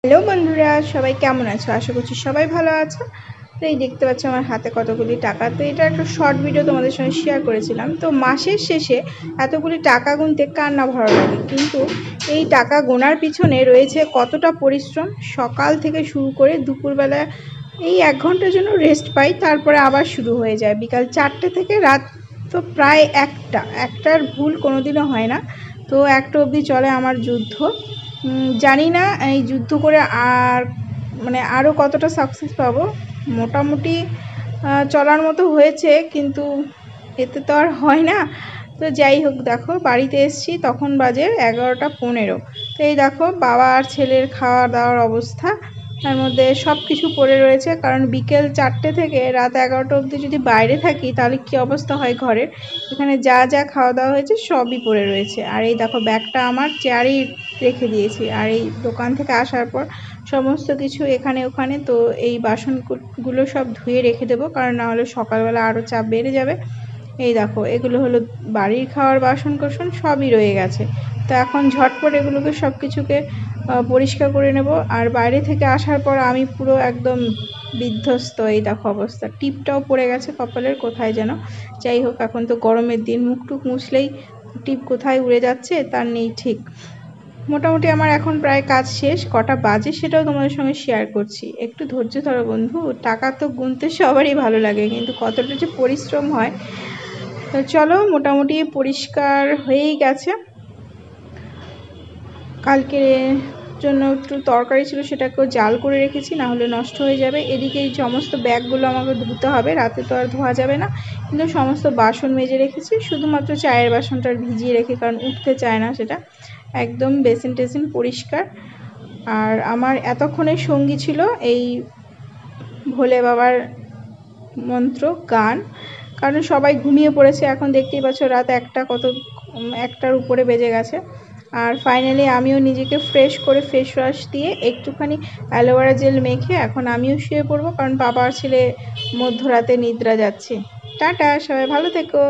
Hello বন্ধুরা, সবাই কেমন আছো? আশা করছি সবাই ভালো আছো। তো এই দেখতে পাচ্ছ আমার হাতে কতগুলি টাকা। তো এটা একটা শর্ট ভিডিও তোমাদের সঙ্গে শেয়ার করেছিলাম। তো মাসের শেষে এতগুলি টাকা গুনতে কার না ভালো লাগে, কিন্তু এই টাকা গোনার পিছনে রয়েছে কতটা পরিশ্রম। সকাল থেকে শুরু করে দুপুরবেলা এই 1 ঘন্টার জন্য রেস্ট পাই, তারপরে আবার শুরু হয়ে যায় বিকাল 4টে থেকে রাত তো প্রায় একটার ভুল কোনোদিনও হয় না। তো 1টা অবধি চলে আমার যুদ্ধ। জানি না এই যুদ্ধ করে আর আরও কতটা সাকসেস পাবো। মোটামুটি চলার মতো হয়েছে, কিন্তু এতে তো আর হয় না। তো যাই হোক, দেখো বাড়িতে এসেছি তখন বাজে 11টা 15। তো এই দেখো বাবা আর ছেলের খাওয়া দাওয়ার অবস্থা, তার মধ্যে সব কিছু পড়ে রয়েছে। কারণ বিকেল 4টে থেকে রাত 11টা অবধি যদি বাইরে থাকি তাহলে কী অবস্থা হয় ঘরের। এখানে যা যা খাওয়া দাওয়া হয়েছে সবই পড়ে রয়েছে। আর এই দেখো ব্যাগটা আমার চেয়ারেই রেখে দিয়েছি। আর এই দোকান থেকে আসার পর সমস্ত কিছু এখানে ওখানে, তো এই বাসনগুলো সব ধুয়ে রেখে দেবো, কারণ না হলে সকালবেলা আরও চাপ বেড়ে যাবে। এই দেখো এগুলো হলো বাড়ির খাওয়ার বাসন কোসন, সবই রয়ে গেছে। তো এখন ঝটপট এগুলোকে সব কিছুকে পরিষ্কার করে নেব। আর বাইরে থেকে আসার পর আমি পুরো একদম বিধ্বস্ত। এই দেখো অবস্থা, টিপটাও পড়ে গেছে কপালের কোথায় যেন। যাই হোক, এখন তো গরমের দিন, মুখটুক মুছলেই টিপ কোথায় উড়ে যাচ্ছে তার নেই ঠিক। মোটামুটি আমার এখন প্রায় কাজ শেষ। কটা বাজে সেটাও তোমাদের সঙ্গে শেয়ার করছি, একটু ধৈর্য ধরো বন্ধু। টাকা তো গুনতে সবারই ভালো লাগে, কিন্তু কতটা যে পরিশ্রম হয়। তো চলো, মোটামুটি পরিষ্কার হয়েই গেছে। কালকে জন্য একটু তরকারি ছিল, সেটাকেও জাল করে রেখেছি, না হলে নষ্ট হয়ে যাবে। এদিকে এই সমস্ত ব্যাগগুলো আমাকে ধুতে হবে, রাতে তো আর ধোয়া যাবে না। কিন্তু সমস্ত বাসন মেজে রেখেছি, শুধুমাত্র চায়ের বাসনটা ভিজিয়ে রেখে, কারণ উঠতে চায় না সেটা। একদম বেসিন টেসিন পরিষ্কার। আর আমার এতক্ষণের সঙ্গী ছিল এই ভোলে বাবার মন্ত্র গান, কারণ সবাই ঘুমিয়ে পড়েছে এখন। দেখতেই পাচ্ছ রাত 1টার উপরে বেজে গেছে। আর ফাইনালি আমিও নিজেকে ফ্রেশ করে ফেস ওয়াশ দিয়ে একটুখানি অ্যালোভেরা জেল মেখে এখন আমিও শুয়ে পড়বো, কারণ বাবা আর ছেলে মধ্যরাতে নিদ্রা যাচ্ছে। টাটা, সবাই ভালো থেকো।